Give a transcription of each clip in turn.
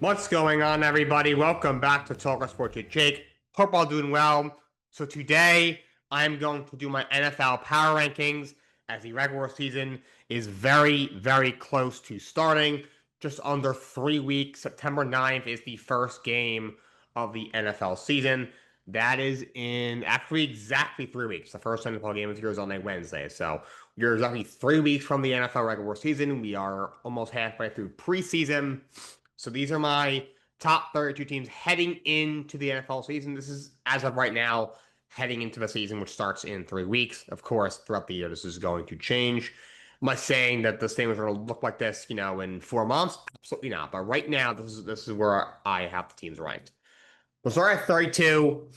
What's going on, everybody? Welcome back to Talk Sports with Jake. Hope all doing well. So today I'm going to do my NFL power rankings as the regular season is very, very close to starting. Just under 3 weeks. September 9th is the first game of the NFL season. That is in actually exactly 3 weeks. The first NFL game is on a Wednesday. So we're exactly 3 weeks from the NFL regular season. We are almost halfway through preseason. So these are my top 32 teams heading into the NFL season. This is, as of right now, heading into the season, which starts in 3 weeks. Of course, throughout the year, this is going to change. Am I saying that this thing is going to look like this, in 4 months? Absolutely not. But right now, this is where I have the teams ranked. We'll start at 32.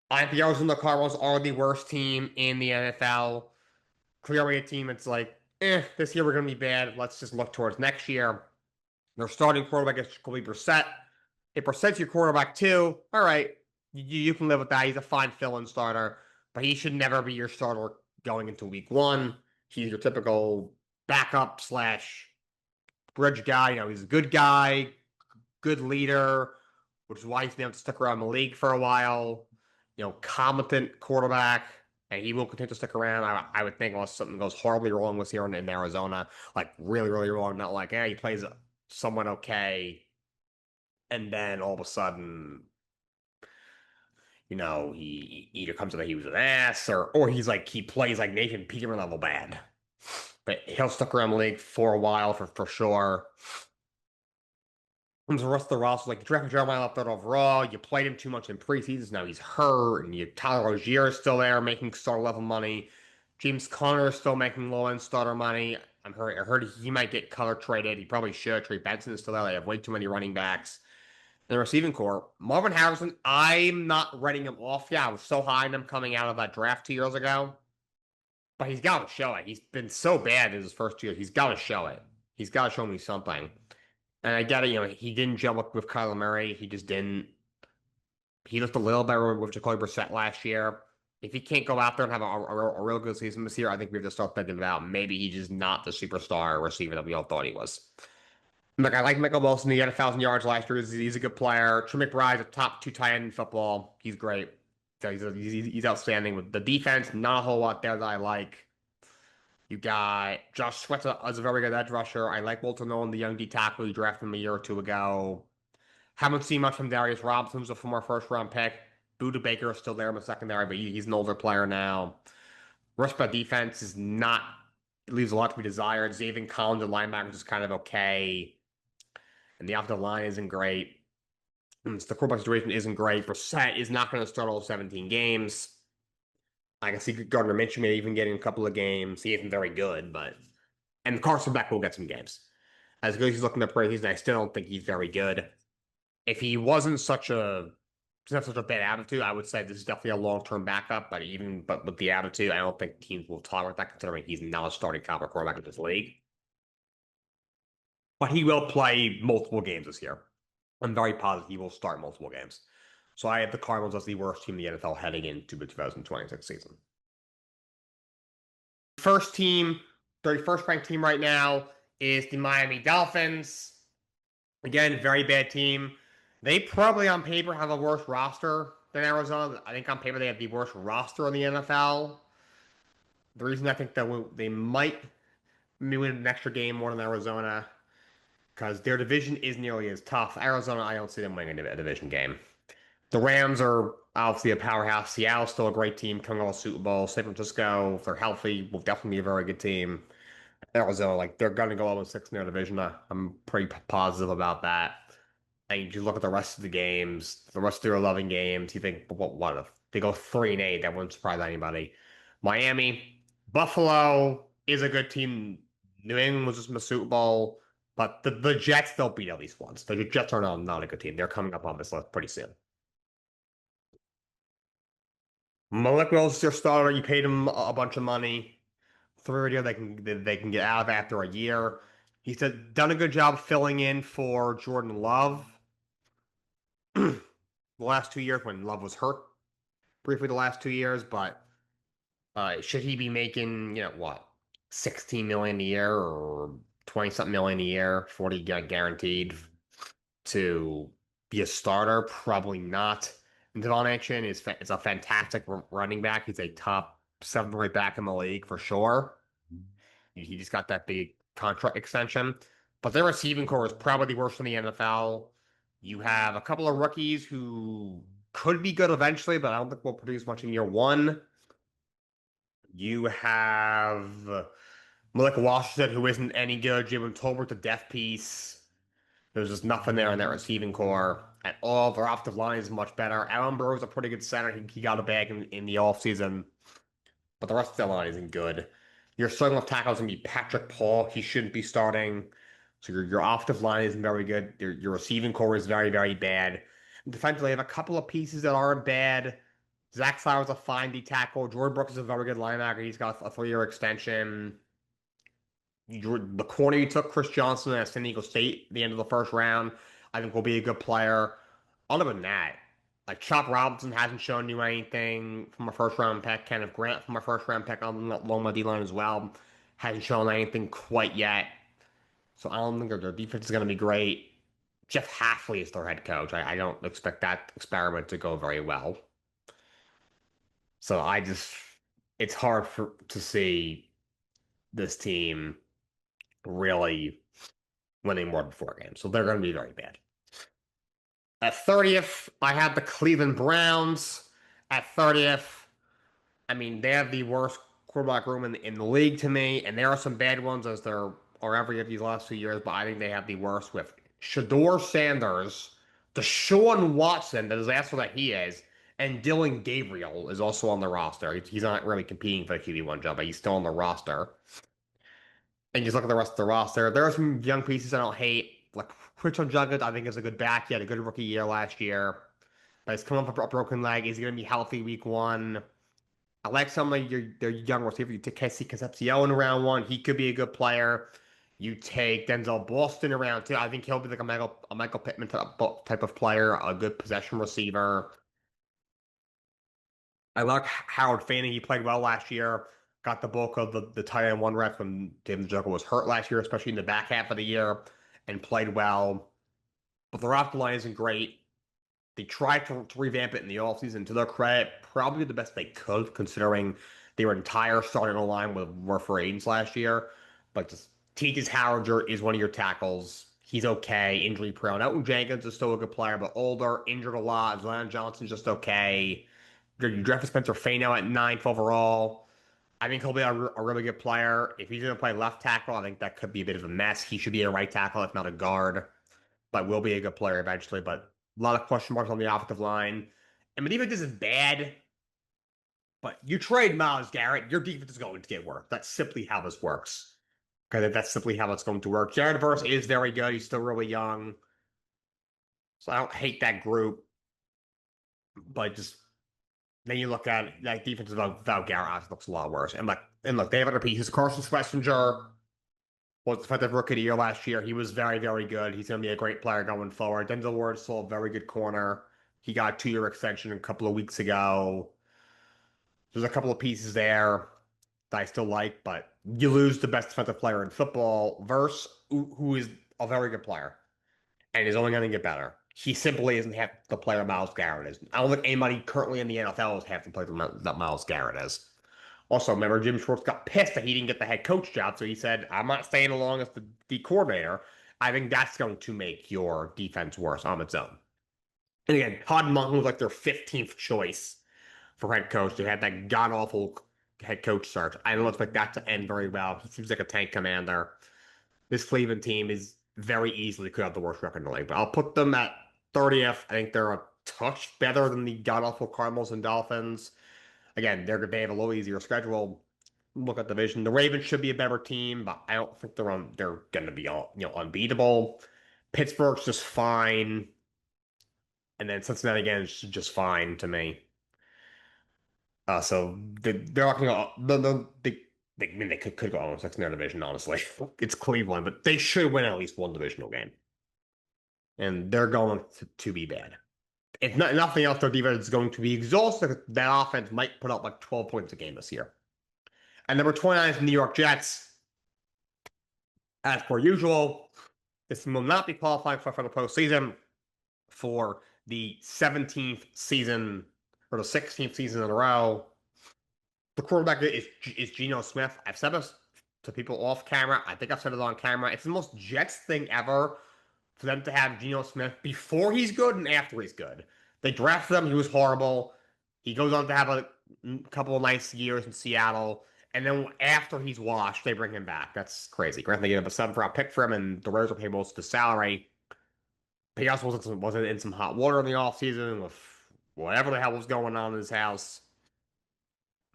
I think the Arizona Cardinals are the worst team in the NFL. Clearly a team that's like, this year we're going to be bad. Let's just look towards next year. Their starting quarterback is Jacoby Brissett. If Brissett's your quarterback too, all right, you can live with that. He's a fine fill-in starter, but he should never be your starter going into week one. He's your typical backup slash bridge guy. He's a good guy, good leader, which is why he's been able to stick around the league for a while. Competent quarterback, and he will continue to stick around. I would think unless something goes horribly wrong with here in Arizona, like really, really wrong. Not like, he plays someone okay, and then all of a sudden, he either comes to that he was an ass, or he plays like Nathan Peterman level bad. But he'll stick around the league for a while for sure. And the rest of the roster, like you drafted Jeremiah left out overall, you played him too much in preseasons. Now he's hurt, and Tyler Rozier is still there making star level money. James Conner is still making low end starter money. I heard he might get color traded. He probably should. Trey Benson is still there. They have way too many running backs. In the receiving core, Marvin Harrison, I'm not writing him off. Yeah, I was so high on him coming out of that draft 2 years ago. But he's got to show it. He's been so bad in his first 2 years. He's got to show it. He's got to show me something. And I get it, he didn't gel with Kyler Murray. He just didn't. He looked a little better with Jacoby Brissett last year. If he can't go out there and have a real good season this year, I think we have to start thinking about maybe he's just not the superstar receiver that we all thought he was. Look, I like Michael Wilson. He had 1,000 yards last year. He's a good player. Trey McBride's a top 2 tight end in football. He's great. So he's outstanding with the defense. Not a whole lot there that I like. You got Josh Sweat as a very good edge rusher. I like Walter Nolan, the young D tackle you drafted him a year or two ago. Haven't seen much from Darius Robinson, who's a former first round pick. Buda Baker is still there in the secondary, but he's an older player now. Rest of the defense is not, it leaves a lot to be desired. Zaven Collins, the linebackers, is kind of okay. And the offensive line isn't great. The quarterback situation isn't great. Brissett is not going to start all 17 games. I can see Gardner Minshew maybe even getting a couple of games. He isn't very good, but and Carson Beck will get some games. As good as he's looking to play, I still don't think he's very good. If he wasn't such a doesn't have such a bad attitude, I would say this is definitely a long-term backup. But with the attitude, I don't think teams will tolerate that, considering he's not a starting caliber quarterback in this league. But he will play multiple games this year. I'm very positive he will start multiple games. So I have the Cardinals as the worst team in the NFL heading into the 2026 season. First team, 31st ranked team right now is the Miami Dolphins. Again, very bad team. They probably on paper have a worse roster than Arizona. I think on paper they have the worst roster in the NFL. The reason I think that they might win an extra game more than Arizona, because their division is nearly as tough. Arizona, I don't see them winning a division game. The Rams are obviously a powerhouse. Seattle's still a great team coming off Super Bowl. San Francisco, if they're healthy, will definitely be a very good team. Arizona, like they're going to go 0-6 in their division. I'm pretty positive about that. And you look at the rest of the games, the rest of their 11 games, you think, what if they go 3-8? That wouldn't surprise anybody. Miami, Buffalo is a good team. New England was just in the Super Bowl, but the Jets they'll beat at least once. The Jets are not a good team. They're coming up on this list pretty soon. Malik Willis is your starter. You paid him a bunch of money. 3 year they can get out of after a year. He's done a good job filling in for Jordan Love the last 2 years when Love was hurt briefly the last 2 years, but should he be making, what, 16 million a year or 20 something million a year, 40 guaranteed to be a starter, probably not. And Devon Achane is a fantastic running back. He's a top 7 right back in the league for sure. He just got that big contract extension. But their receiving core is probably the worst in the NFL. You have a couple of rookies who could be good eventually, but I don't think will produce much in year one. You have Malik Washington, who isn't any good. Jalen Tolbert, the death piece. There's just nothing there in that receiving core at all. Their offensive line is much better. Allen Burrow's a pretty good center. He got a bag in the offseason, but the rest of the line isn't good. Your starting left tackle is going to be Patrick Paul. He shouldn't be starting. So your offensive line isn't very good. Your receiving core is very, very bad. Defensively, you have a couple of pieces that aren't bad. Zach Flowers a fine D tackle. Jordan Brooks is a very good linebacker. He's got a 3-year extension. The corner you took, Chris Johnson at San Diego State at the end of the first round, I think will be a good player. Other than that, like Chop Robinson hasn't shown you anything from a first round pick. Kenneth Grant from a first round pick on the Loma D line as well hasn't shown anything quite yet. So I don't think their defense is going to be great. Jeff Hafley is their head coach. I don't expect that experiment to go very well. So it's hard to see this team really winning more than 4 games. So they're going to be very bad. At 30th, I have the Cleveland Browns. At 30th, I mean, they have the worst quarterback room in the league to me, and there are some bad ones as there are every of these last 2 years, but I think they have the worst with Shador Sanders, Deshaun Watson, the disaster that he is, and Dylan Gabriel is also on the roster. He's not really competing for the QB1 job, but he's still on the roster. And just look at the rest of the roster. There are some young pieces I don't hate. Like Richard Juggins, I think is a good back. He had a good rookie year last year. But he's coming off a broken leg. Is he going to be healthy week one? I like some of their young receivers. You take Casey Concepcion in round one. He could be a good player. You take Denzel Boston in round two. I think he'll be like a Michael Pittman type of player, a good possession receiver. I like Howard Fanning. He played well last year. Got the bulk of the tight end one reps when David Njoku was hurt last year, especially in the back half of the year, and played well. But the roster line isn't great. They tried to revamp it in the offseason. To their credit, probably the best they could, considering their entire starting line were free agents last year. But just Tejas Howard is one of your tackles. He's okay, injury prone. Elton Jenkins is still a good player, but older, injured a lot. Zion Johnson's just okay. You drafted Spencer Fano at 9th overall. I think he'll be a really good player. If he's going to play left tackle, I think that could be a bit of a mess. He should be a right tackle, if not a guard, but will be a good player eventually. But a lot of question marks on the offensive line. And the defense isn't bad, but you trade Myles Garrett, your defense is going to get worse. That's simply how this works. Okay, that's simply how it's going to work. Jared Verse is very good. He's still really young. So I don't hate that group, but just then you look at that defense without Garrett looks a lot worse. And look, they have other pieces. Carson Schlesinger was defensive rookie of the year last year. He was very, very good. He's going to be a great player going forward. Denzel Ward's still a very good corner. He got a 2-year extension a couple of weeks ago. There's a couple of pieces there that I still like, but you lose the best defensive player in football, Verse, who is a very good player and is only going to get better. He simply isn't half the player Myles Garrett is. I don't think anybody currently in the NFL is half the player that Myles Garrett is. Also, remember, Jim Schwartz got pissed that he didn't get the head coach job, so he said, I'm not staying along as the coordinator. I think that's going to make your defense worse on its own. And again, Todd Monken was like their 15th choice for head coach. They had that god-awful head coach search. I don't expect that to end very well. He seems like a tank commander. This Cleveland team is very easily could have the worst record in the league, but I'll put them at 30th. I think they're a touch better than the god-awful Cardinals and Dolphins. Again, they have a little easier schedule. Look at the division. The Ravens should be a better team, but I don't think they're going to be unbeatable. Pittsburgh's just fine, and then Cincinnati again is just fine to me. So they're not going to I mean, they could go on 6 in their division, honestly. It's Cleveland, but they should win at least one divisional game. And they're going to be bad. If nothing else, their defense is going to be exhausted. That offense might put up like 12 points a game this year. And number 29 is the New York Jets. As per usual, this will not be qualifying for the postseason. for the 17th season or the 16th season in a row. The quarterback is Geno Smith. I've said this to people off camera. I think I've said it on camera. It's the most Jets thing ever for them to have Geno Smith before he's good and after he's good. They drafted him. He was horrible. He goes on to have a couple of nice years in Seattle. And then after he's washed, they bring him back. That's crazy. Granted, they gave up a seventh-round pick for him, and the Raiders will pay most of the salary. But he also wasn't in some hot water in the offseason with whatever the hell was going on in his house.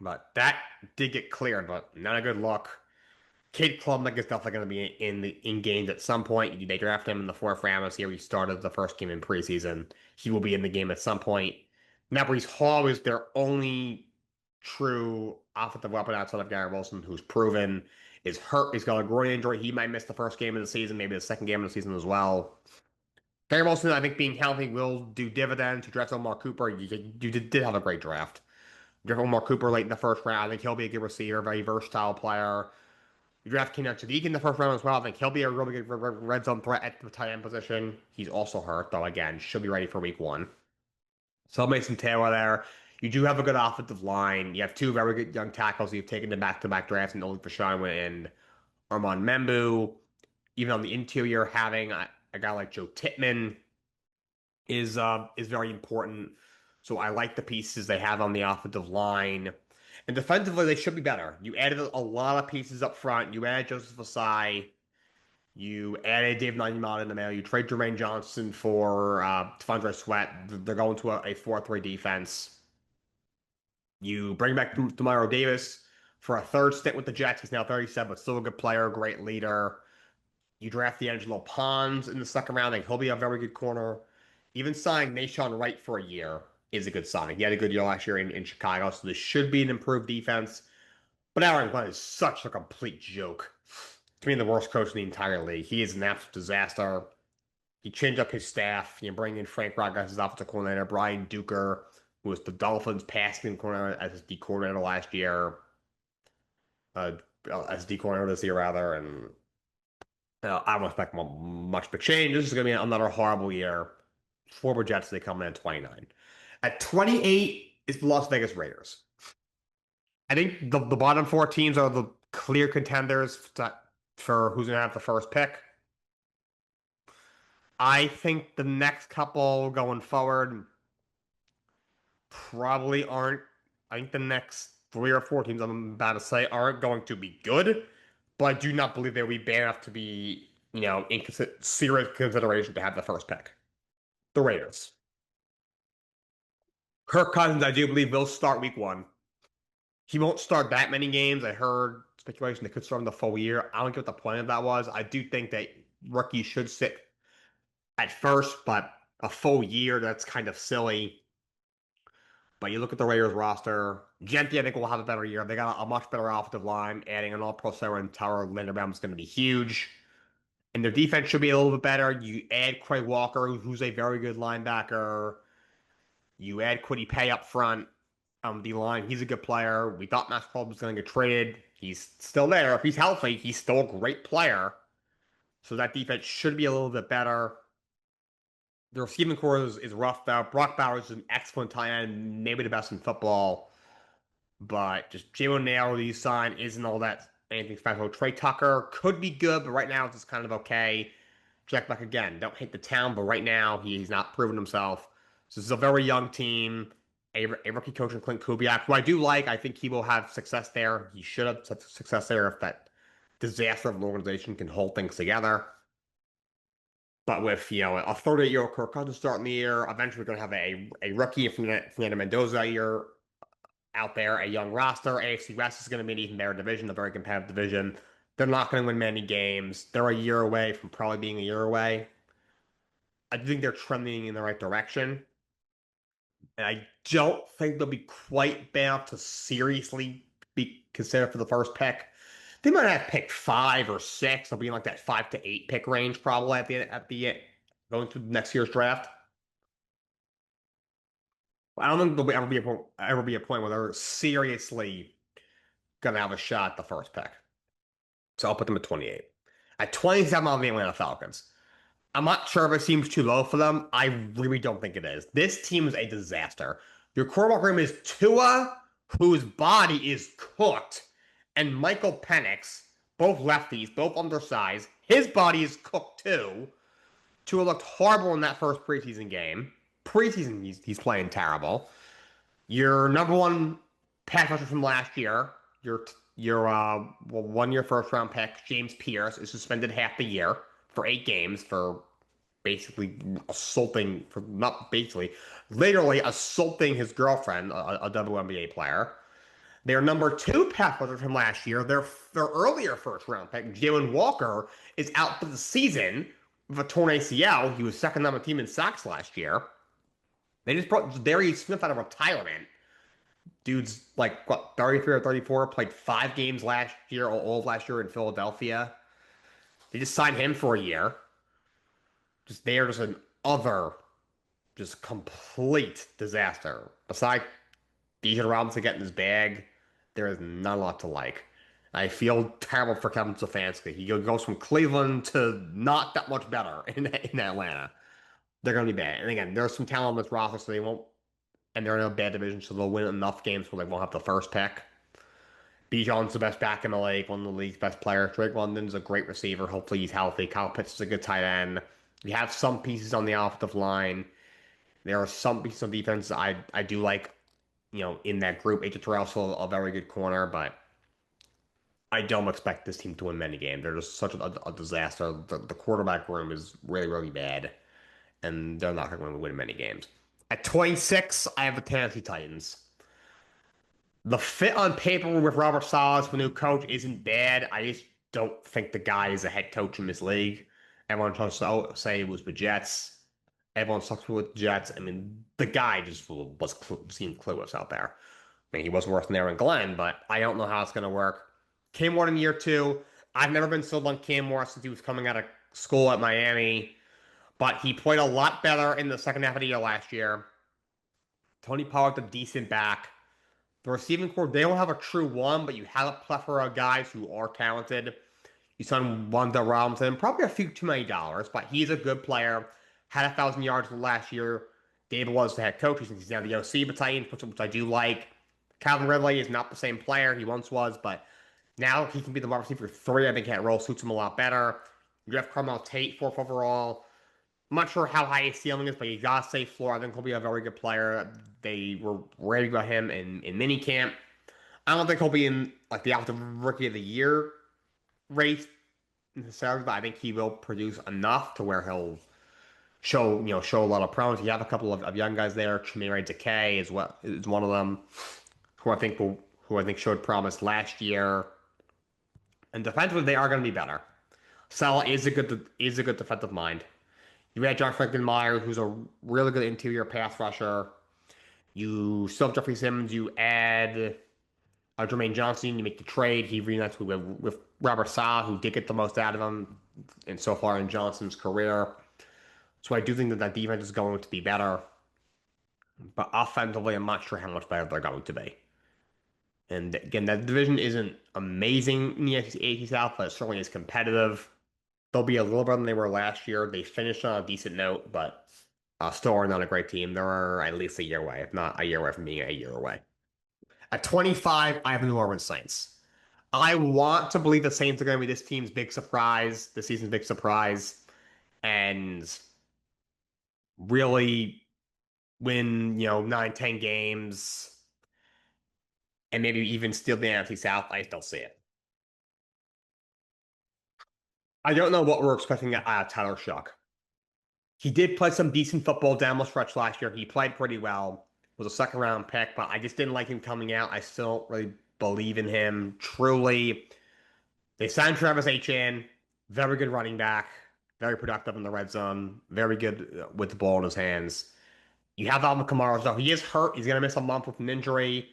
But that did get cleared, but not a good look. Kid Klubnik is definitely going to be in games at some point. They drafted him in the fourth round this year. He started the first game in preseason. He will be in the game at some point. Brees Hall is their only true offensive weapon outside of Gary Wilson, who's proven is hurt. He's got a groin injury. He might miss the first game of the season, maybe the second game of the season as well. Gary Wilson, I think being healthy will do dividends. To draft Omar Cooper, you did have a great draft. Draft Omar Cooper late in the first round. I think he'll be a good receiver, very versatile player. You draft Keenan Sadiq in the first round as well. I think he'll be a really good red zone threat at the tight end position. He's also hurt, though, again, should be ready for week one. So Mason Taylor there. You do have a good offensive line. You have two very good young tackles. You've taken the back-to-back drafts in Oli Fashanu and Armand Membu. Even on the interior, having a guy like Joe Tippmann is very important. So I like the pieces they have on the offensive line. And defensively, they should be better. You added a lot of pieces up front. You added Joseph Asai. You added Dave Nunn in the mail. You trade Jermaine Johnson for T'Vondre Sweat. They're going to a 4-3 defense. You bring back Demario Davis for a third stint with the Jets. He's now 37, but still a good player, great leader. You draft D'Angelo Pons in the second round. I think he'll be a very good corner. Even signing Nashawn Wright for a year is a good signing. He had a good year last year in Chicago, so this should be an improved defense. But Aaron Glenn is such a complete joke. To me, the worst coach in the entire league. He is an absolute disaster. He changed up his staff. You bring in Frank Reich as his offensive coordinator, Brian Duker, who was the Dolphins' passing coordinator as his D coordinator last year, uh, as D coordinator this year rather, and I don't expect much big change. This is going to be another horrible year. Former Jets, they come in at 29. At 28 is the Las Vegas Raiders. I think the bottom four teams are the clear contenders for who's going to have the first pick. I think the next couple going forward probably aren't. I think the next three or four teams I'm about to say aren't going to be good, but I do not believe they'll be bad enough to be, in serious consideration to have the first pick. The Raiders. Kirk Cousins, I do believe, will start week one. He won't start that many games. I heard speculation they could start him the full year. I don't get what the point of that was. I do think that rookies should sit at first, but a full year, that's kind of silly. But you look at the Raiders roster, Genti, I think, will have a better year. They got a much better offensive line. Adding an all-pro center and Tower Linderbaum is going to be huge. And their defense should be a little bit better. You add Quay Walker, who's a very good linebacker. You add Kwity Paye up front on the line. He's a good player. We thought Max Club was going to get traded. He's still there. If he's healthy, he's still a great player. So that defense should be a little bit better. The receiving core is rough, though. Brock Bowers is an excellent tight end, maybe the best in football. But just Jay O'Neill, who you sign, isn't all that anything special. Trey Tucker could be good, but right now it's just kind of okay. Jack Black again, don't hate the town, but right now he's not proven himself. So this is a very young team. A rookie coach in Clint Kubiak, who I do like. I think he will have success there. He should have success there if that disaster of an organization can hold things together. But with, a 38-year-old Kirk Cousins starting the year, eventually we're going to have a rookie Fernando Mendoza year out there, a young roster. AFC West is going to be an even better division, a very competitive division. They're not going to win many games. They're a year away from probably being a year away. I think they're trending in the right direction. And I don't think they'll be quite bad enough to seriously be considered for the first pick. They might have picked 5 or 6. They'll be in like that 5 to 8 pick range probably at the going through next year's draft. I don't think there'll ever be a point where they're seriously gonna have a shot at the first pick. So I'll put them at 28. At 27, I'll have the Atlanta Falcons. I'm not sure if it seems too low for them. I really don't think it is. This team is a disaster. Your quarterback room is Tua, whose body is cooked, and Michael Penix, both lefties, both undersized. His body is cooked too. Tua looked horrible in that first preseason game. Preseason, he's playing terrible. Your number one pass rusher from last year, well, 1 year first round pick, James Pierce, is suspended half the year for 8 games for basically assaulting, for not basically, literally assaulting his girlfriend, a WNBA player. Their number two pass rusher from last year, their earlier first round pick, Jalen Walker, is out for the season with a torn ACL. He was second on the team in sacks last year. They just brought Darius Smith out of retirement. Dude's like what, 33 or 34, played 5 games last year, all of last year in Philadelphia. They just signed him for a year. Just they are just an other, just complete disaster. Besides Bijan Robinson getting his bag, there is not a lot to like. I feel terrible for Kevin Stefanski. He goes from Cleveland to not that much better in Atlanta. They're going to be bad. And again, there's some talent on this roster, so they won't, and they're in a bad division, so they'll win enough games where they won't have the first pick. Bijan's the best back in the league, one of the league's best players. Drake London's a great receiver. Hopefully he's healthy. Kyle Pitts is a good tight end. You have some pieces on the offensive line. There are some pieces of defense I do like, in that group. A.J. also a very good corner, but I don't expect this team to win many games. They're just such a disaster. The quarterback room is really, really bad, and they're not going to win many games. At 26, I have the Tennessee Titans. The fit on paper with Robert Saleh as the new coach isn't bad. I just don't think the guy is a head coach in this league. Everyone tries to say it was the Jets. Everyone sucks with the Jets. I mean, the guy just seemed clueless out there. I mean, he was worse than Aaron Glenn, but I don't know how it's going to work. Cam Ward in year two. I've never been sold on Cam Ward since he was coming out of school at Miami, but he played a lot better in the second half of the year last year. Tony Pollard's a decent back. The receiving core, they don't have a true one, but you have a plethora of guys who are talented. You signed Wanda Robinson, probably a few too many dollars, but he's a good player. Had 1,000 yards last year. David was the head coach. He's now the OC of the Titans, which I do like. Calvin Ridley is not the same player he once was, but now he can be the wide receiver 3. I think that role suits him a lot better. You have Carmel Tate, 4th overall. I'm not sure how high his ceiling is, but he got a safe floor. I think he'll be a very good player. They were ready about him in minicamp. I don't think he'll be in like the offensive rookie of the year race necessarily, but I think he will produce enough to where he'll show a lot of promise. You have a couple of young guys there. Chimere Decay as well is one of them, who I think showed promise last year. And defensively, they are going to be better. Salah is a good defensive mind. You had John Franklin Myers, who's a really good interior pass rusher. You still have Jeffrey Simmons. You add Jermaine Johnson. You make the trade. He reunites with Robert Saleh, who did get the most out of him and so far in Johnson's career. So I do think that defense is going to be better. But offensively, I'm not sure how much better they're going to be. And again, that division isn't amazing in the AFC South, but it certainly is competitive. They'll be a little better than they were last year. They finished on a decent note, but still are not a great team. They're at least a year away, if not a year away from being a year away. At 25, I have the New Orleans Saints. I want to believe the Saints are going to be this team's big surprise, the season's big surprise, and really win, 9, 10 games, and maybe even steal the NFC South. I still see it. I don't know what we're expecting out of Tyler Shough. He did play some decent football down the stretch last year. He played pretty well. Was a second round pick, but I just didn't like him coming out. I still don't really believe in him truly. They signed Travis Etienne, very good running back, very productive in the red zone, very good with the ball in his hands. You have Alvin Kamara, though. He is hurt. He's going to miss a month with an injury.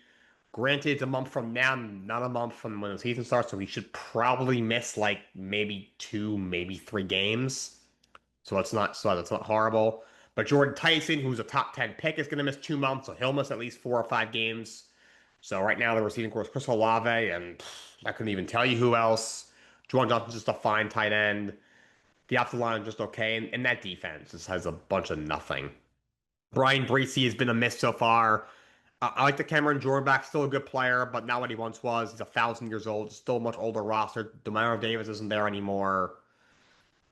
Granted, it's a month from now, not a month from when the season starts, so he should probably miss like maybe 2, maybe 3 games. So that's not horrible. But Jordan Tyson, who's a top 10 pick, is going to miss 2 months, so he'll miss at least 4 or 5 games. So right now the receiving core is Chris Olave, and I couldn't even tell you who else. Juwan Johnson's just a fine tight end. The offensive line is just okay, and that defense just has a bunch of nothing. Brian Breesy has been a miss so far. I like the Cameron Jordan back, still a good player, but not what he once was. He's 1,000 years old, still a much older roster. Demario Davis isn't there anymore,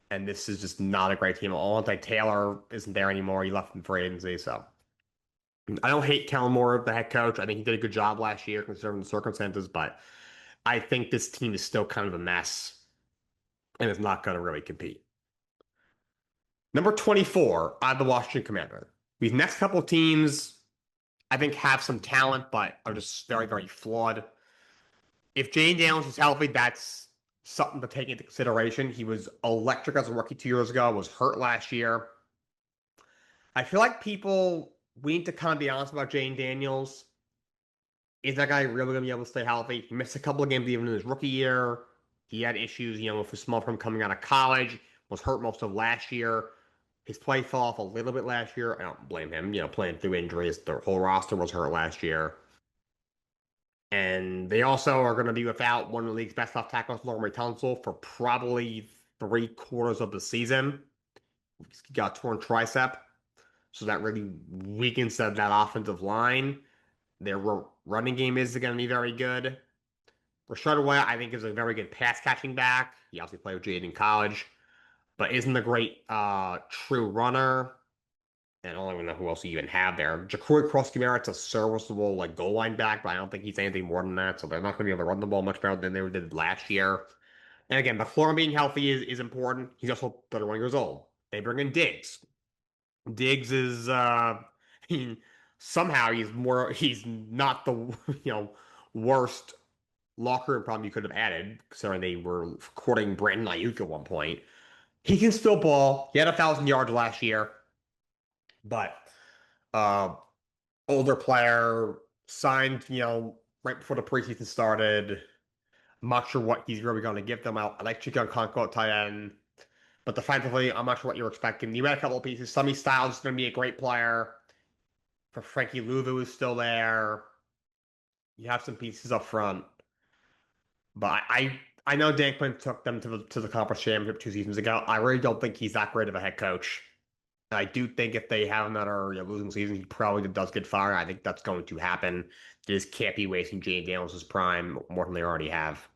and this is just not a great team. Alontae Taylor isn't there anymore. He left in free agency, so I don't hate Kellen Moore, the head coach. I think he did a good job last year considering the circumstances, but I think this team is still kind of a mess and is not going to really compete. Number 24, I have the Washington Commanders. These next couple teams, I think, have some talent, but are just very, very flawed. If Jane Daniels is healthy, that's something to take into consideration. He was electric as a rookie 2 years ago, was hurt last year. I feel like we need to kind of be honest about Jane Daniels. Is that guy really going to be able to stay healthy? He missed a couple of games even in his rookie year. He had issues, with his small from coming out of college, was hurt most of last year. His play fell off a little bit last year. I don't blame him, playing through injuries. The whole roster was hurt last year. And they also are going to be without one of the league's best left tackles, Laurie Tunsil, for probably 3 quarters of the season. He got a torn tricep, so that really weakens that offensive line. Their running game is going to be very good. Rashad White, I think, is a very good pass catching back. He obviously played with Jade in college, but isn't a great true runner. And I don't even know who else you even have there. Ja'Cory Cross-Gamera, a serviceable goal line back, but I don't think he's anything more than that. So they're not going to be able to run the ball much better than they did last year. And again, McLaurin being healthy is important. He's also 31 years old. They bring in Diggs. Diggs is he, somehow he's not the worst locker room problem you could have added, considering they were courting Brandon Ayuk at one point. He can still ball. He had 1,000 yards last year, but uh, older player signed, right before the preseason started. I'm not sure what he's really going to give them out. I like Chico Conco at tight end, but defensively, I'm not sure what you're expecting. You had a couple of pieces. Sonny Styles is going to be a great player. For Frankie Louvu is still there. You have some pieces up front, but I know Dan Quinn took them to the conference championship 2 seasons ago. I really don't think he's that great of a head coach. I do think if they have another losing season, he probably does get fired. I think that's going to happen. They just can't be wasting Jane Daniels' prime more than they already have.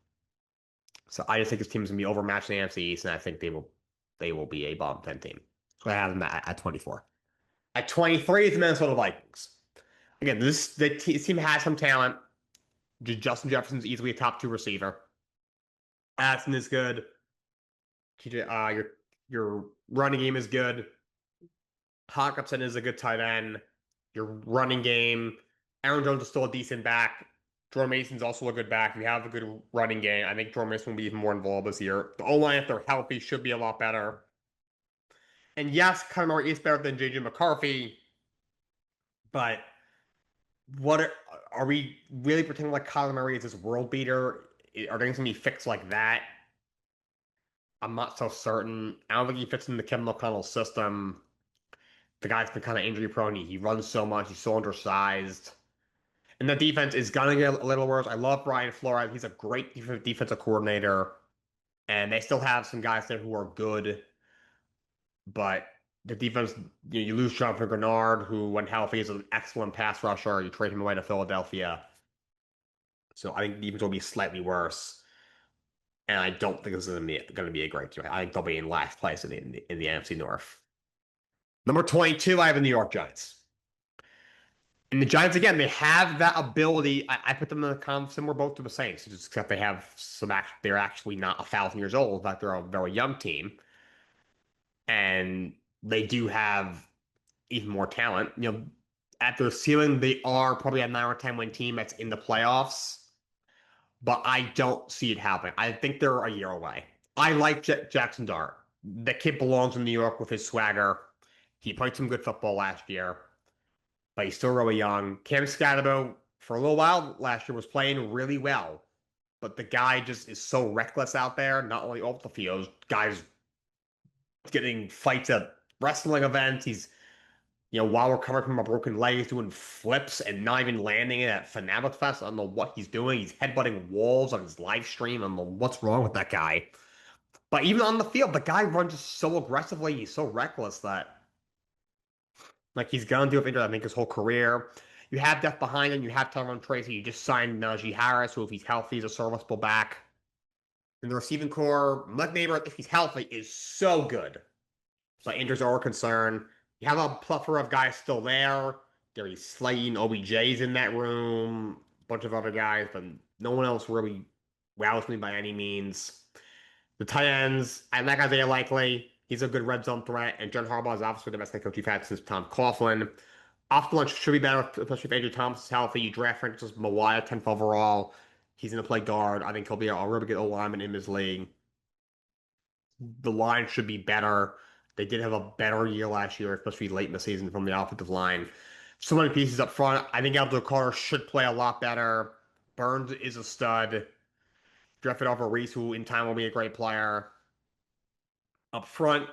So I just think this team is going to be overmatched in the NFC East, and I think they will be a bottom 10 team. So I have them at 24. At 23 is the Minnesota Vikings. Again, this team has some talent. Justin Jefferson's easily a top 2 receiver. Addison is good. Your running game is good. Hawkinson is a good tight end. Your running game. Aaron Jones is still a decent back. Jordan Mason's also a good back. You have a good running game. I think Jordan Mason will be even more involved this year. The O-line, if they're healthy, should be a lot better. And yes, Kyler Murray is better than JJ McCarthy, but are we really pretending like Kyler Murray is this world beater? Are things going to be fixed like that? I'm not so certain. I don't think he fits in the Kevin O'Connell system. The guy's been kind of injury prone. He runs so much. He's so undersized. And the defense is going to get a little worse. I love Brian Flores. He's a great defensive coordinator. And they still have some guys there who are good. But the defense, you lose Jonathan Grenard, who, when healthy, is an excellent pass rusher. You trade him away to Philadelphia. So I think the defense will be slightly worse. And I don't think this is going to be a great team. I think they'll be in last place in the NFC North. Number 22, I have the New York Giants. And the Giants, again, they have that ability. I put them in a kind of similar boat to the Saints, except they have they're actually not 1,000 years old. In fact, they're a very young team. And they do have even more talent. At their ceiling, they are probably a 9 or 10 win team that's in the playoffs. But I don't see it happening. I think they're a year away. I like Jackson Dart. The kid belongs in New York with his swagger. He played some good football last year, but he's still really young. Cam Scatterbo, for a little while last year, was playing really well, but the guy just is so reckless out there, not only off the field, guys getting fights at wrestling events. He's, while recovering from a broken leg, he's doing flips and not even landing it at Fanatic Fest. I don't know what he's doing. He's headbutting walls on his live stream. I don't know what's wrong with that guy. But even on the field, the guy runs just so aggressively. He's so reckless that like he's gonna do it for I think his whole career. You have depth behind him. You have Tyrone Tracy. You just signed Najee Harris, who if he's healthy is a serviceable back. And the receiving core, Mike Neighbor, if he's healthy, is so good. So injuries are a concern. You have a plethora of guys still there. Darius Slayton, OBJ's in that room, a bunch of other guys, but no one else really wows me by any means. The tight ends, I like Isaiah Likely. He's a good red zone threat, and John Harbaugh is obviously the best head coach you've had since Tom Coughlin. Off the lunch should be better, especially if Adrian Thomas is healthy. You draft Francis Mawaya, 10th overall. He's going to play guard. I think he'll be a really good O-lineman in this league. The line should be better. They did have a better year last year, especially late in the season from the offensive line. So many pieces up front. I think Abdul Carter should play a lot better. Burns is a stud. Drafted over Reese, who in time will be a great player. Up front,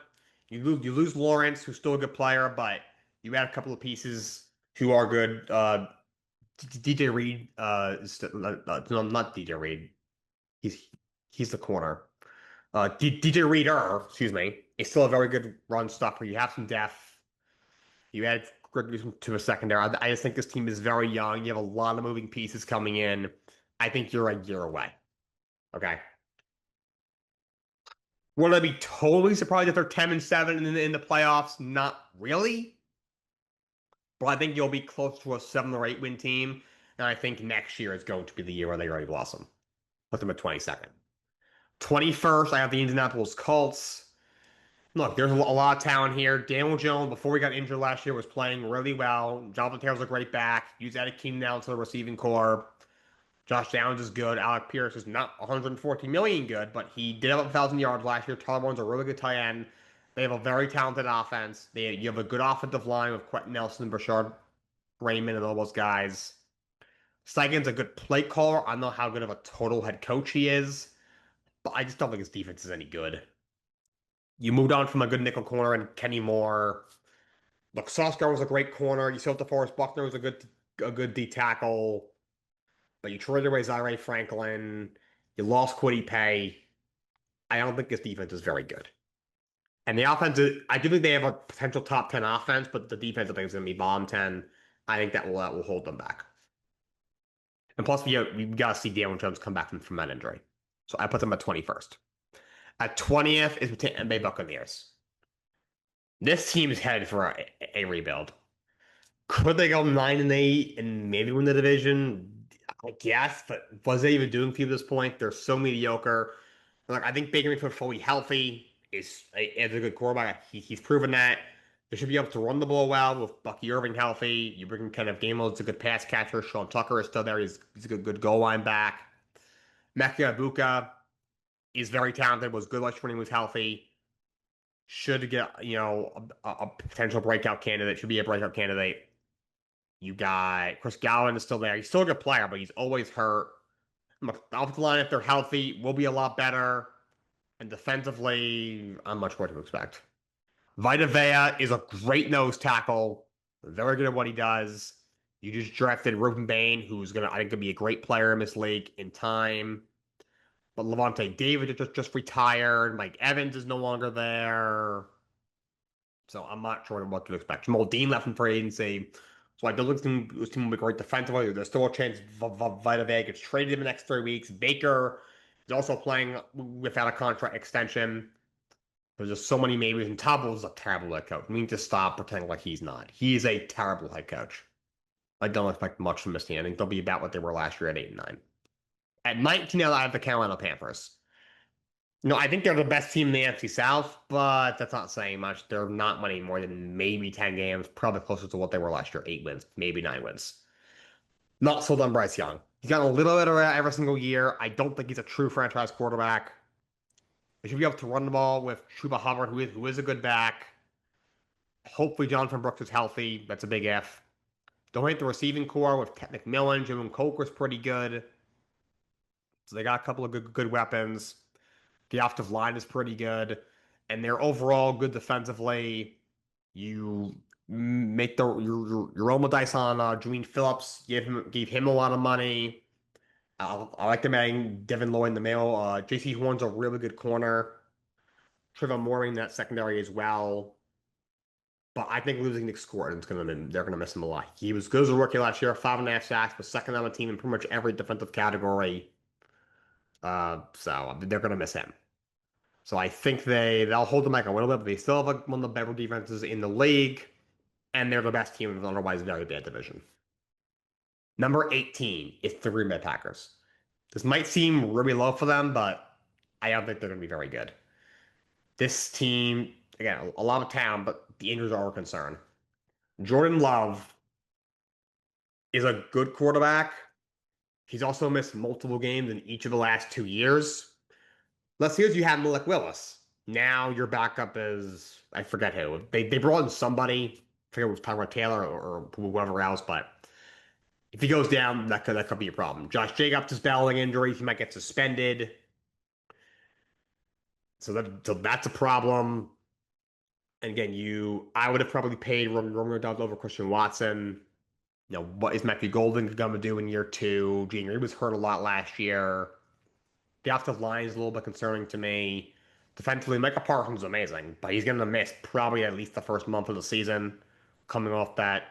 you lose Lawrence, who's still a good player, but you add a couple of pieces who are good. DJ Reed, no, not DJ Reed. He's he's the corner. DJ Reader, excuse me, is still a very good run stopper. You have some depth. You add Greg Newsome to a secondary. I just think this team is very young. You have a lot of moving pieces coming in. I think you're a year away. Okay. Would I be totally surprised if they're 10-7 in the playoffs? Not really. But I think you'll be close to a 7 or 8 win team. And I think next year is going to be the year where they already blossom. Put them at 22nd. 21st, I have the Indianapolis Colts. Look, there's a lot of talent here. Daniel Jones, before we got injured last year, was playing really well. Jonathan Taylor's a great back. Use that Keenan Allen to the receiving core. Josh Downs is good. Alec Pierce is not 140 million good, but he did have 1,000 yards last year. Tyler Warren's a really good tight end. They have a very talented offense. You have a good offensive line with Quentin Nelson, Brashard Raymond, and all those guys. Steichen's a good play caller. I don't know how good of a total head coach he is, but I just don't think his defense is any good. You moved on from a good nickel corner and Kenny Moore. Look, Sauce was a great corner. You still have DeForest Buckner was a good D tackle. But you traded away Zaire Franklin. You lost Kwity Paye. I don't think this defense is very good. And the offense, I do think they have a potential top 10 offense, but the defense, I think, is going to be bottom 10. I think that will hold them back. And plus, we got to see Daniel Jones come back from that injury. So I put them at 21st. At 20th is the Tampa Bay Buccaneers. This team is headed for a rebuild. Could they go 9-8 and maybe win the division? I guess, but was they even doing to this point? They're so mediocre. Like I think Baker Mayfield fully healthy is a good quarterback. He's proven that. They should be able to run the ball well with Bucky Irving healthy. You bring in Kenneth Gainwell's a good pass catcher. Sean Tucker is still there. He's a good goal line back. Mecca Ibuka is very talented. Was good last year when he was healthy. Should get a potential breakout candidate. Should be a breakout candidate. You got Chris Godwin is still there. He's still a good player, but he's always hurt. The offensive line, if they're healthy, will be a lot better. And defensively, I'm much more to expect. Vita Vea is a great nose tackle. Very good at what he does. You just drafted Ruben Bain, who's I think, gonna be a great player in this league in time. But Levante David just retired. Mike Evans is no longer there. So I'm not sure what to expect. Jamal Dean left in free agency. So I don't think this team will be great defensively. There's still a chance Vita Vea gets traded in the next 3 weeks. Baker is also playing without a contract extension. There's just so many maybes. And Todd is a terrible head coach. We need to stop pretending like he's not. He is a terrible head coach. I don't expect much from this team. I think they'll be about what they were last year at 8-9. At 19, I have the Carolina Panthers. No, I think they're the best team in the NFC South, but that's not saying much. They're not winning more than maybe 10 games, probably closer to what they were last year, 8 wins, maybe 9 wins. Not sold on Bryce Young. He's got a little bit of that every single year. I don't think he's a true franchise quarterback. They should be able to run the ball with Chuba Hubbard, who is a good back. Hopefully Jonathan Brooks is healthy. That's a big F. Don't hate the receiving core with Ted McMillan. Jim Coker's pretty good. So they got a couple of good weapons. The offensive line is pretty good, and they're overall good defensively. You make your roll the dice on Jermaine Phillips. Gave him a lot of money. I like them adding Devin Lloyd in the middle. J.C. Horn's a really good corner. Trevor Mooring in that secondary as well. But I think losing Nick Scotton is gonna they're gonna miss him a lot. He was good as a rookie last year, 5.5 sacks, was second on the team in pretty much every defensive category. So they're gonna miss him. So I think they'll hold them back a little bit, but they still have one of the better defenses in the league, and they're the best team in an otherwise very bad division. Number 18 is the Green Bay Packers. This might seem really low for them, but I don't think they're gonna be very good. This team, again, a lot of talent, but the injuries are a concern. Jordan Love is a good quarterback. He's also missed multiple games in each of the last 2 years. Let's see if you have Malik Willis. Now your backup is I forget who. They brought in somebody. I forget if it was Tyler Taylor or whoever else, but if he goes down, that could be a problem. Josh Jacobs is battling injuries. He might get suspended. So that's a problem. And again, I would have probably paid Romeo Dobbs over Christian Watson. What is Matthew Golden going to do in year two? Junior, he was hurt a lot last year. The offensive line is a little bit concerning to me. Defensively, Micah Parsons is amazing, but he's going to miss probably at least the first month of the season, coming off that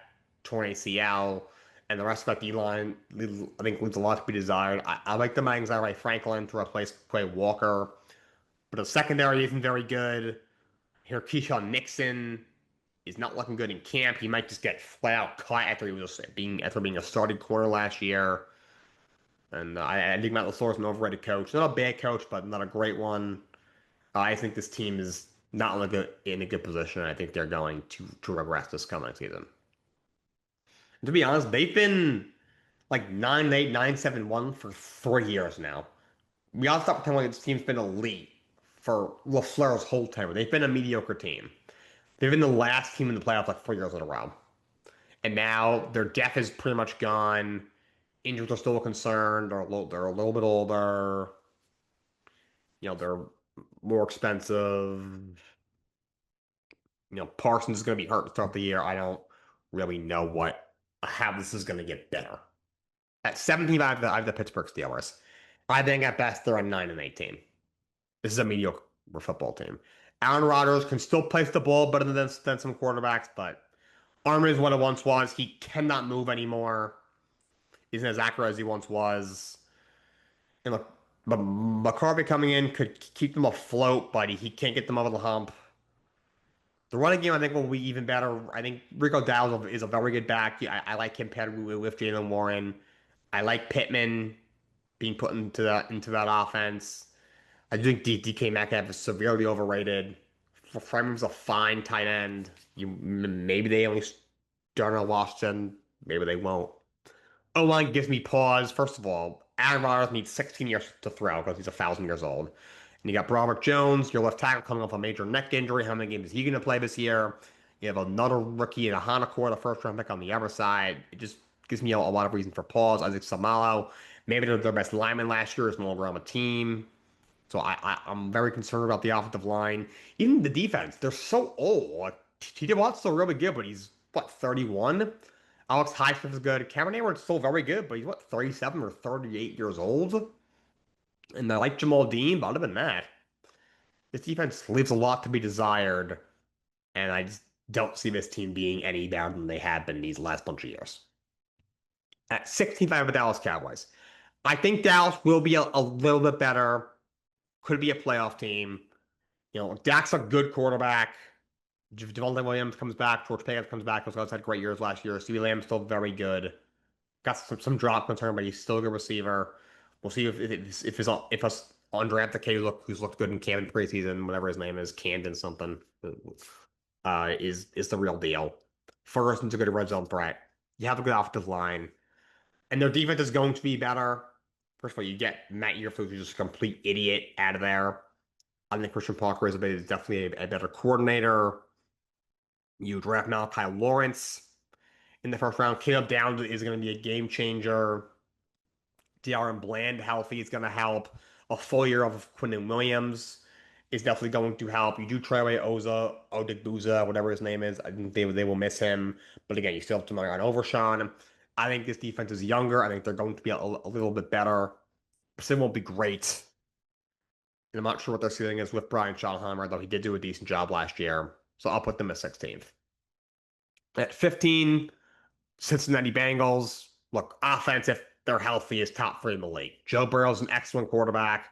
torn ACL. And the rest of that D line, I think, leaves a lot to be desired. I like the Isaiah Franklin to replace Quay Walker, but the secondary isn't very good. Here, Keyshawn Nixon is not looking good in camp. He might just get flat out cut after being a starting corner last year. And I think Matt LaFleur is an overrated coach. Not a bad coach, but not a great one. I think this team is not in a good position. I think they're going to regress this coming season. And to be honest, they've been like 9-8, 9-7-1 for 3 years now. We all stop pretending like this team's been elite for LaFleur's whole tenure. They've been a mediocre team. They've been the last team in the playoffs like 4 years in a row. And now their depth is pretty much gone. Injuries are still a concern. They're a little bit older. They're more expensive. Parsons is going to be hurt to start the year. I don't really know how this is going to get better. At 17, I have the Pittsburgh Steelers. I think at best they're a 9-18. This is a mediocre football team. Aaron Rodgers can still place the ball better than some quarterbacks, but arm is what it once was. He cannot move anymore. Isn't as accurate as he once was. And look, but McCarthy coming in could keep them afloat, but he can't get them over the hump. The running game, I think, will be even better. I think Rico Dowdle is a very good back. I like him paired with Jalen Warren. I like Pittman being put into that offense. I think DK Metcalf is severely overrated. Freeman's a fine tight end. Maybe they only start on Washington. Maybe they won't. O-line gives me pause. First of all, Aaron Rodgers needs 16 years to throw because he's 1,000 years old. And you got Broderick Jones, your left tackle, coming off a major neck injury. How many games is he going to play this year? You have another rookie in a Hanakor, the first round pick on the other side. It just gives me a lot of reason for pause. Isaac Samalo, maybe their best lineman last year is no longer on the team. So I'm very concerned about the offensive line. Even the defense, they're so old. Like, TJ Watt's still really good, but he's, 31? Alex Highsmith is good. Cameron Hayward's still very good, but he's, 37 or 38 years old? And I like Jamal Dean, but other than that, this defense leaves a lot to be desired, and I just don't see this team being any better than they have been these last bunch of years. At 16-5 with Dallas Cowboys. I think Dallas will be a little bit better. Could be a playoff team. Dak's a good quarterback. Javonte Williams comes back. George Pickens comes back. Those guys had great years last year. CeeDee Lamb's still very good. Got some drop concern, but he's still a good receiver. We'll see if his undrafted kid who's looked good in camp in preseason, whatever his name is, Camden something, is the real deal. Ferguson's a good red zone threat. You have a good offensive line, and their defense is going to be better. First of all, you get Matt Eberflus, who's just a complete idiot, out of there. I think Christian Parker is definitely a better coordinator. You draft Malachi Lawrence in the first round. Caleb Downs is going to be a game changer. De'Aaron Bland healthy is going to help. A full year of Quinnen Williams is definitely going to help. You do try away Odigbuza, whatever his name is. I think they will miss him. But again, you still have to on Overshawn. I think this defense is younger. I think they're going to be a little bit better. It won't be great. And I'm not sure what their ceiling is with Brian Schottenheimer, though he did do a decent job last year. So I'll put them at 16th. At 15, Cincinnati Bengals. Look, offense, if they're healthy, is top three in the league. Joe Burrow's an excellent quarterback.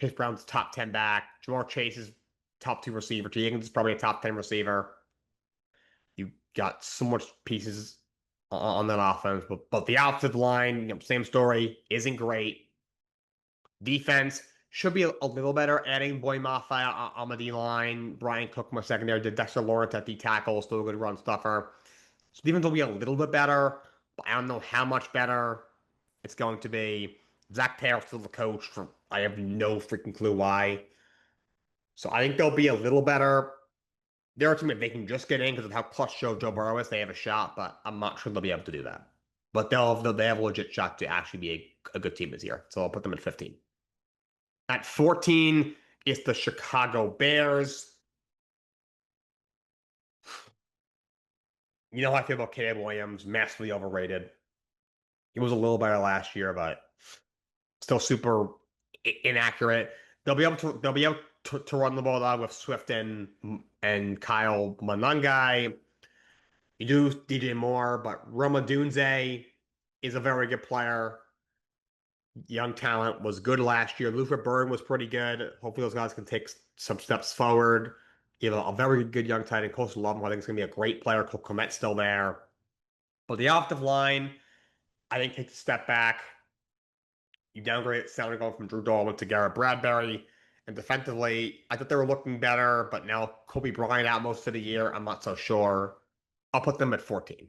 Chase Brown's top 10 back. Jamar Chase is top two receiver. T. Higgins is probably a top 10 receiver. You got so much pieces on that offense, but the offensive line, same story, isn't great. Defense should be a little better. Adding Boy Mafia on the D line, Brian Cook my secondary, did Dexter Lawrence at D tackle, still a good run stuffer. So defense will be a little bit better, but I don't know how much better it's going to be. Zach Taylor's still the coach. For I have no freaking clue why. So I think they'll be a little better. They're a team that they can just get in because of how clutch Joe Burrow is. They have a shot, but I'm not sure they'll be able to do that. But they have a legit shot to actually be a good team this year. So I'll put them at 15. At 14 is the Chicago Bears. You know how I feel about Caleb Williams, massively overrated. He was a little better last year, but still super inaccurate. They'll be able to run the ball out with Swift and Kyle Monangai. You do DJ Moore, but Roma Dunze is a very good player. Young talent was good last year. Luther Burn was pretty good. Hopefully those guys can take some steps forward. You have a very good young tight end, Coastal Love, who I think is going to be a great player. Cole Kmet's still there. But the offensive line, I think, takes a step back. You downgrade Sound going from Drew Dalman to Garrett Bradbury. And defensively, I thought they were looking better, but now Kobe Bryant out most of the year. I'm not so sure. I'll put them at 14.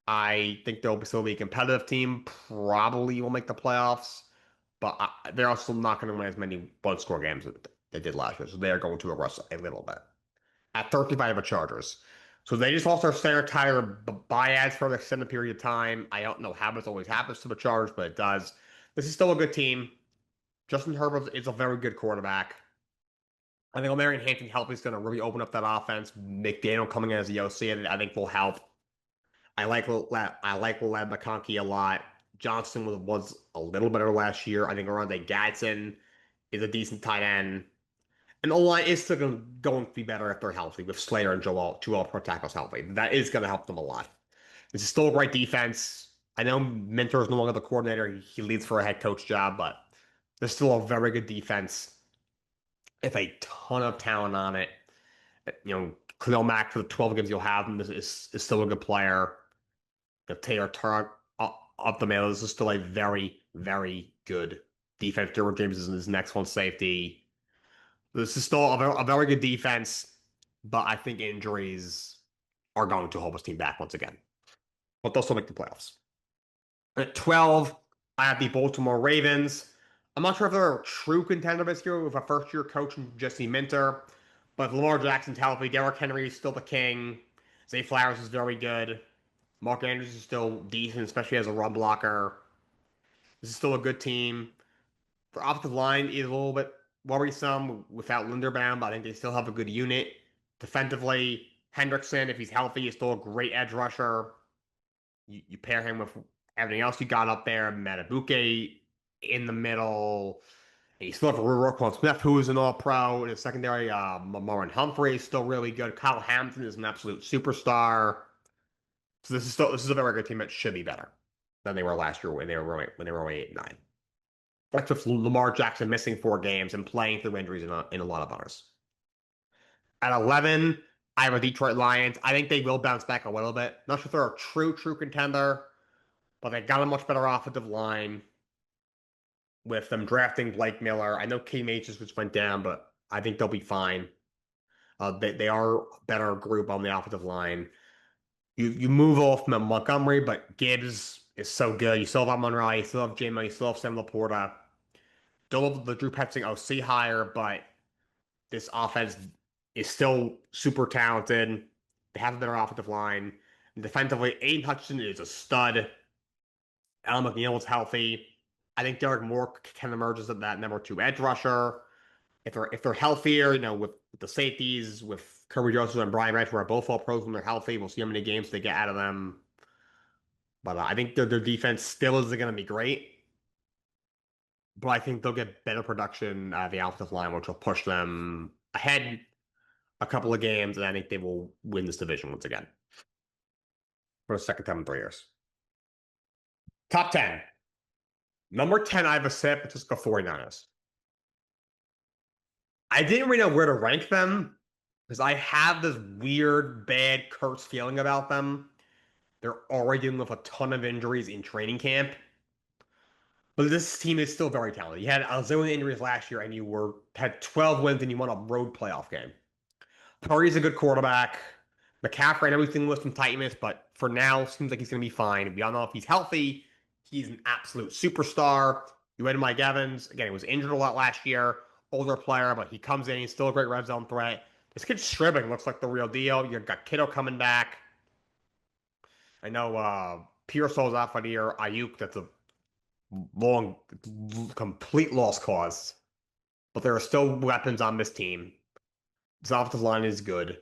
I think they'll still be a competitive team. Probably will make the playoffs, but they're also not going to win as many one-score games that they did last year. So they are going to arrest a little bit. At 35, the Chargers. So they just lost their center Tyler Baez for an extended period of time. I don't know how this always happens to the Chargers, but it does. This is still a good team. Justin Herbert is a very good quarterback. I think O'Marion Hampton help is going to really open up that offense. McDaniel coming in as the OC, I think will help. I like Ladd McConkey a lot. Johnston was a little better last year. I think Orlando Gadsden is a decent tight end. And O-line is still going to be better if they're healthy, with Slater and Joel pro tackles healthy. That is going to help them a lot. This is still a great defense. I know Mentor is no longer the coordinator. He leads for a head coach job, but there's still a very good defense. If a ton of talent on it. Khalil Mack for the 12 games you'll have him is still a good player. Taylor Turk up the middle. This is still a very, very good defense. Derwin James is in his next one safety. This is still a very good defense, but I think injuries are going to hold this team back once again. But they'll still make the playoffs. At 12, I have the Baltimore Ravens. I'm not sure if they're a true contender this year with a first-year coach, Jesse Minter, but Lamar Jackson's healthy. Derrick Henry is still the king. Zay Flowers is very good. Mark Andrews is still decent, especially as a run blocker. This is still a good team. Their offensive line is a little bit worrisome without Linderbaum, but I think they still have a good unit. Defensively, Hendrickson, if he's healthy, is still a great edge rusher. You pair him with everything else you got up there. Matabuke in the middle. And you still have Roquan Smith, who is an all-pro. In the secondary, Marlon Humphrey is still really good. Kyle Hamilton is an absolute superstar. So this is a very good team that should be better than they were last year when they were only 8-9. That's with Lamar Jackson missing 4 games and playing through injuries in a lot of others. At 11, I have a Detroit Lions. I think they will bounce back a little bit. Not sure if they're a true contender, but they got a much better offensive line with them drafting Blake Miller. I know K. just went down, but I think they'll be fine. They are a better group on the offensive line. You move off Montgomery, but Gibbs is so good. You still have Monroe, you still have J-Mo, you still have Sam Laporta. Don't love the Drew Petzing OC hire, but this offense is still super talented. They have a better offensive line. And defensively, Aiden Hutchinson is a stud. Alan McNeil is healthy. I think Derek Moore can emerge as that number 2 edge rusher. If they're healthier, with the safeties, with Kirby Joseph and Brian Wright, who are both all pros when they're healthy, we'll see how many games they get out of them. But I think their defense still isn't going to be great. but I think they'll get better production out of the offensive line, which will push them ahead a couple of games, and I think they will win this division once again for the second time in 3 years. Top 10. Number 10, I have a San Francisco 49ers. I didn't really know where to rank them because I have this weird, bad, cursed feeling about them. They're already dealing with a ton of injuries in training camp. But this team is still very talented. You had a zillion injuries last year, and you were had 12 wins, and you won a road playoff game. Purdy's a good quarterback. McCaffrey, I know he's dealing with some tightness, but for now, seems like he's going to be fine. We all know if he's healthy, he's an absolute superstar. You had Mike Evans. Again, he was injured a lot last year. Older player, but he comes in. He's still a great red zone threat. This kid Stribbing looks like the real deal. You got Kittle coming back. I know Pearsall's out for the year. Ayuk, that's a long, complete lost cause. But there are still weapons on this team. This offensive line is good.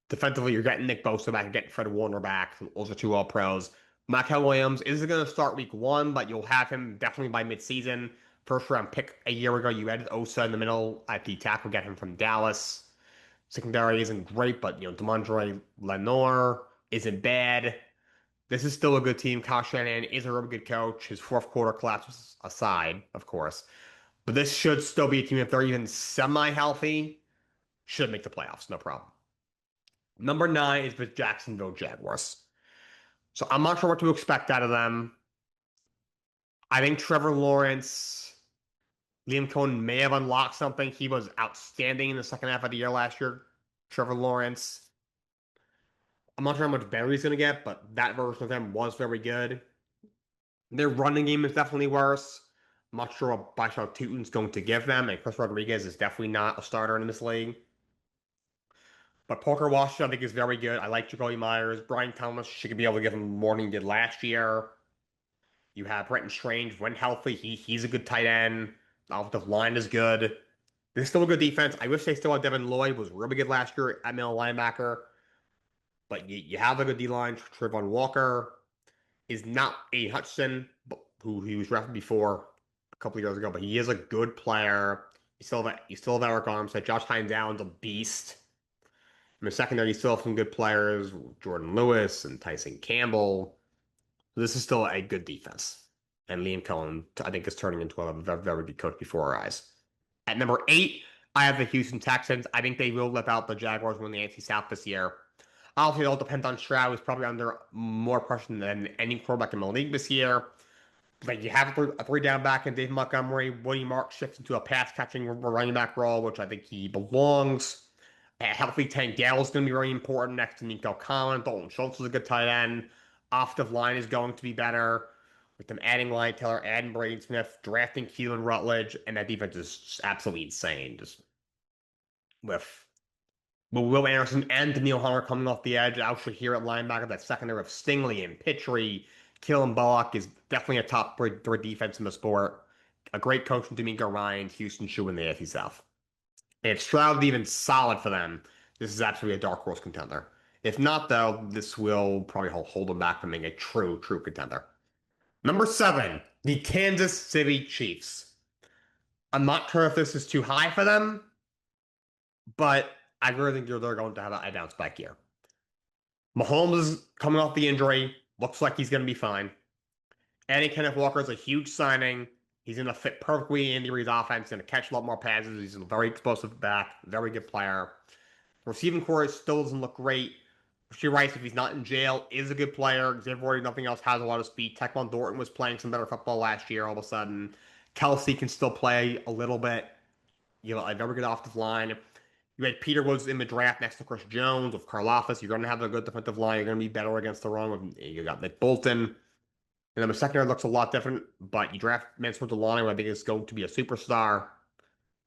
Defensively, you're getting Nick Bosa back, you're getting Fred Warner back. Those are two all pros. Michael Williams isn't going to start week one, but you'll have him definitely by midseason. First round pick a year ago, you added Osa in the middle at the tackle, get him from Dallas. Secondary isn't great, but Demondre Lenore isn't bad. This is still a good team. Kyle Shanahan is a really good coach. His fourth quarter collapse aside, of course. But this should still be a team, if they're even semi-healthy, should make the playoffs, no problem. Number 9 is the Jacksonville Jaguars. So I'm not sure what to expect out of them. I think Trevor Lawrence, Liam Cohen may have unlocked something. He was outstanding in the second half of the year last year. Trevor Lawrence. I'm not sure how much better he's going to get, but that version of him was very good. Their running game is definitely worse. I'm not sure what Bishop Tutin's going to give them, and Chris Rodriguez is definitely not a starter in this league. But Parker Washington, I think, is very good. I like Jacoby Myers. Brian Thomas should be able to give him more than he did last year. You have Brenton Strange when healthy. He's a good tight end. The offensive line is good. There's still a good defense. I wish they still had Devin Lloyd, was really good last year at middle linebacker. But you have a good D line. Trevon Walker is not a Hudson, who he was drafted before a couple of years ago, but he is a good player. You still have Eric Armstead. Josh Hines Allen's a beast. In the secondary, you still have some good players, Jordan Lewis and Tyson Campbell. This is still a good defense. And Liam Cohen, I think, is turning into a very, very good coach before our eyes. At number 8, I have the Houston Texans. I think they will lip out the Jaguars win the NFC South this year. Obviously, it all depends on Stroud, who's probably under more pressure than any quarterback in the league this year. Like you have a three-down back in Dave Montgomery. William Mark shifts into a pass-catching running back role, which I think he belongs. A healthy Tank Dell is going to be very important next to Nico Collins. Dalton Schultz is a good tight end. Offensive line is going to be better. With them adding Lyon Taylor, adding Braden Smith, drafting Keelan Rutledge, and that defense is just absolutely insane. Just with Will Anderson and Daniil Hunter coming off the edge. Out here at linebacker, that secondary of Stingley and Pitry. Kellen Bullock is definitely a top three defense in the sport. A great coach in D'Amico Ryan. Houston should win the AFC South. And if Stroud even solid for them, this is absolutely a dark horse contender. If not, though, this will probably hold them back from being a true contender. Number 7, the Kansas City Chiefs. I'm not sure if this is too high for them, but I really think they're going to have a bounce back year. Mahomes is coming off the injury. Looks like he's going to be fine. Adding Kenneth Walker is a huge signing. He's going to fit perfectly in the Reed's offense. He's going to catch a lot more passes. He's a very explosive back. Very good player. Receiving core still doesn't look great. Rasheed Rice, if he's not in jail, is a good player. Xavier Ward, nothing else, has a lot of speed. Tyquan Thornton was playing some better football last year all of a sudden. Kelsey can still play a little bit. You know, a very good offensive line. You had Peter Woods in the draft next to Chris Jones with Karlaftis. You're going to have a good defensive line. You're going to be better against the run. You got Nick Bolton. And then the secondary looks a lot different, but you draft Mansour Delani, who I think is going to be a superstar.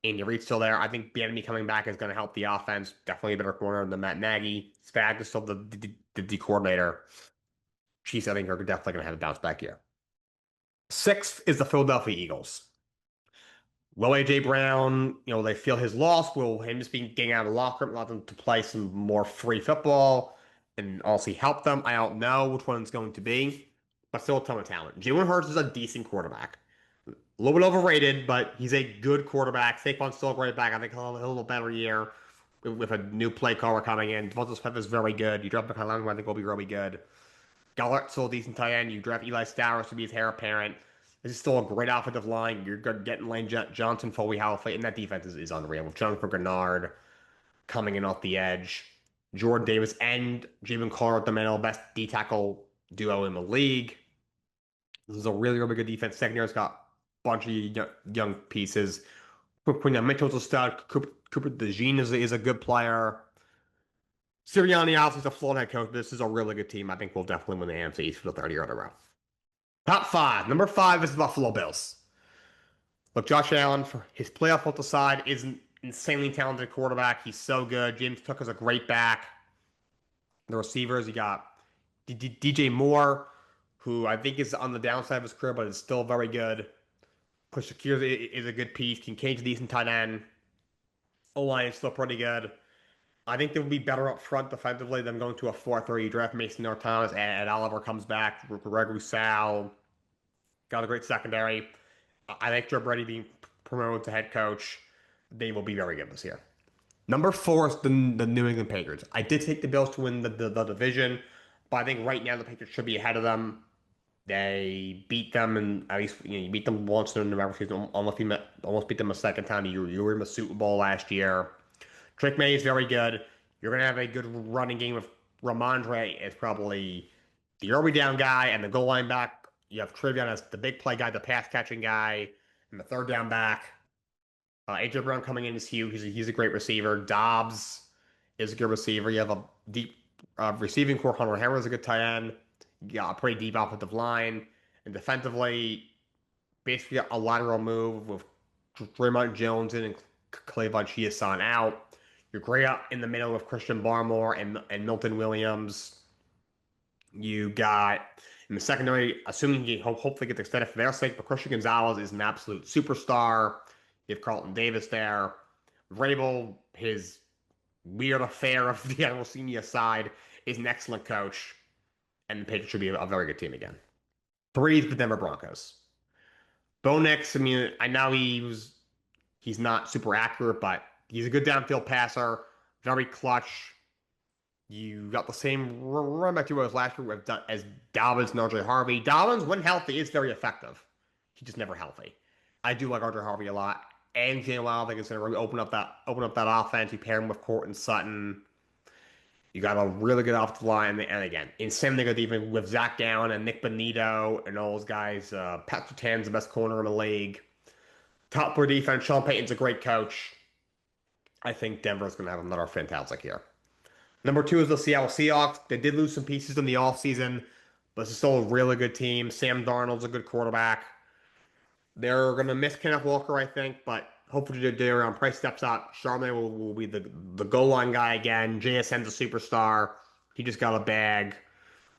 And your Reed's still there. I think Bieniemy coming back is going to help the offense. Definitely a better corner than Matt Nagy. Spag is still the D coordinator. Chiefs, I think, are definitely going to have a bounce back year. 6th is the Philadelphia Eagles. Will A.J. Brown, they feel his loss? Will him just be getting out of the locker room, allow them to play some more free football and also help them? I don't know which one it's going to be, but still a ton of talent. Jalen Hurts is a decent quarterback. A little bit overrated, but he's a good quarterback. Saquon's still a great back. I think he'll have a little better year with a new play caller coming in. Devonta Smith is very good. You drop the Kyle I think will be really good. Gallart's still a decent tight end. You draft Eli Stowers to be his heir apparent. This is still a great offensive line. You're getting Lane Johnson, Foley, Halfway, and that defense is unreal. With Jonathan Grenard coming in off the edge, Jordan Davis and Jalen Carter at the middle, best D tackle duo in the league. This is a really, really good defense. Secondary's got a bunch of young pieces. Quinn Mitchell's a stud. Cooper DeJean is a good player. Sirianni obviously is a flawed head coach, but this is a really good team. I think we'll definitely win the AFC East for the third year in a row. Top five. Number five is the Buffalo Bills. Look, Josh Allen, for his playoff football side, is an insanely talented quarterback. He's so good. James Cook is a great back. The receivers, you got DJ Moore, who I think is on the downside of his career, but is still very good. Push Shakir is a good piece. Kincaid's a decent tight end. O-line is still pretty good. I think they would be better up front defensively than going to a 4-3 draft Mason Thomas and Oliver comes back. Gregory Sal got a great secondary. I think Joe Brady being promoted to head coach, they will be very good this year. Number four is the New England Patriots. I did take the Bills to win the division, but I think right now the Patriots should be ahead of them. They beat them, and at least you beat them once in the regular season. Almost beat them a second time. You were in the Super Bowl last year. Drake May is very good. You're gonna have a good running game with Ramondre is probably the early down guy and the goal line back. You have Trivion as the big play guy, the pass catching guy, and the third down back. AJ Brown coming in is huge. He's a great receiver. Dobbs is a good receiver. You have a deep receiving core. Hunter Henry is a good tight end. You got a pretty deep offensive line. And defensively, basically a lateral move with Draymond Jones in and Cleveland Chiasan out. You're great out in the middle with Christian Barmore and Milton Williams. You got in the secondary, assuming he hopefully gets extended for their sake, but Christian Gonzalez is an absolute superstar. You have Carlton Davis there. Vrabel, his weird affair of the animal senior side, is an excellent coach. And the Patriots should be a very good team again. Three is the Denver Broncos. Bo Nix, I mean, I know he's not super accurate, but he's a good downfield passer, very clutch. You got the same run back to as last year as Dobbins and RJ Harvey. Dobbins, when healthy, is very effective. He's just never healthy. I do like RJ Harvey a lot. And Jalen Wild, I think, is going to really open up that offense. You pair him with Courtland Sutton. You got a really good offensive line, and again, insanely good defense with Zach Gallen and Nick Bonito and all those guys. Pat Surtain's the best corner in the league. Top four defense. Sean Payton's a great coach. I think Denver's going to have another fantastic year. Number two is the Seattle Seahawks. They did lose some pieces in the offseason, but it's still a really good team. Sam Darnold's a good quarterback. They're going to miss Kenneth Walker, I think, but hopefully Darion Price steps up. Charmaine will be the goal line guy again. JSN's a superstar. He just got a bag.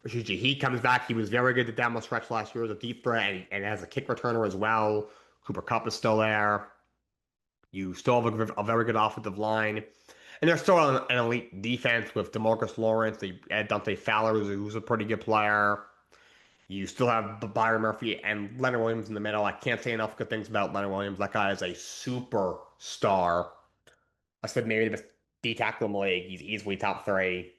He comes back. He was very good at down the stretch last year as a deep threat and as a kick returner as well. Cooper Kupp is still there. You still have a very good offensive line. And they're still an elite defense with DeMarcus Lawrence. They add Dante Fowler, who's a pretty good player. You still have Byron Murphy and Leonard Williams in the middle. I can't say enough good things about Leonard Williams. That guy is a superstar. I said maybe the best D tackle in the league. He's easily top three.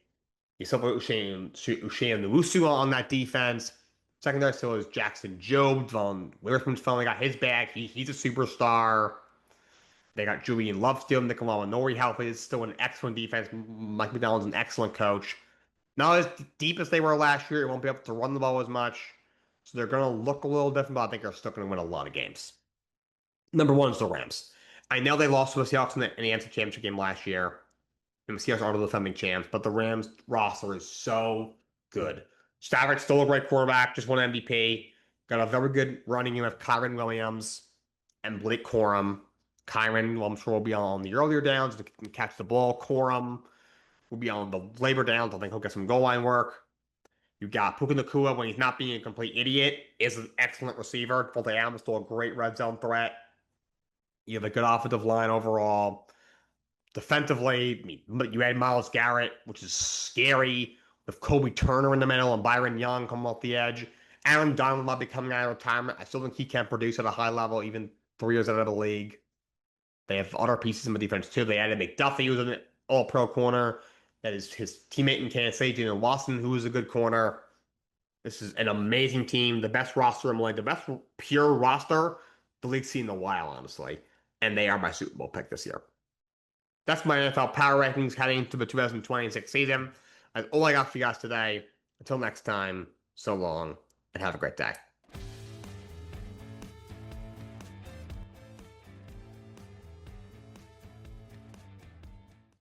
You still have Uche Nwosu on that defense. Secondary still is Jackson Jobe. Von Witherspoon's finally got his back. He's a superstar. They got Julian Love still. Nikolai Nori healthy is still an excellent defense. Mike McDonald's an excellent coach. Not as deep as they were last year. They won't be able to run the ball as much. So they're going to look a little different, but I think they're still going to win a lot of games. Number one is the Rams. I know they lost to the Seahawks in the NFC Championship game last year. And the Seahawks are the defending champs, but the Rams roster is so good. Stafford's still a great quarterback, just won MVP. Got a very good running game with Kyren Williams and Blake Corum. Kyren, well, I'm sure will be on the earlier downs to catch the ball. Corum will be on the labor downs. I think he'll get some goal line work. You got Puka Nacua when he's not being a complete idiot, is an excellent receiver. Devontae Adams still a great red zone threat. You have a good offensive line overall. Defensively, you add Myles Garrett, which is scary, with Kobe Turner in the middle and Byron Young coming off the edge. Aaron Donald might be coming out of retirement. I still think he can produce at a high level, even 3 years out of the league. They have other pieces in the defense too. They added McDuffie, who's an all-pro corner. That is his teammate in Kansas City, Jalen Watson, who is a good corner. This is an amazing team, the best roster in the league, the best pure roster the league's seen in a while, honestly. And they are my Super Bowl pick this year. That's my NFL power rankings heading into the 2026 season. That's all I got for you guys today. Until next time, so long and have a great day.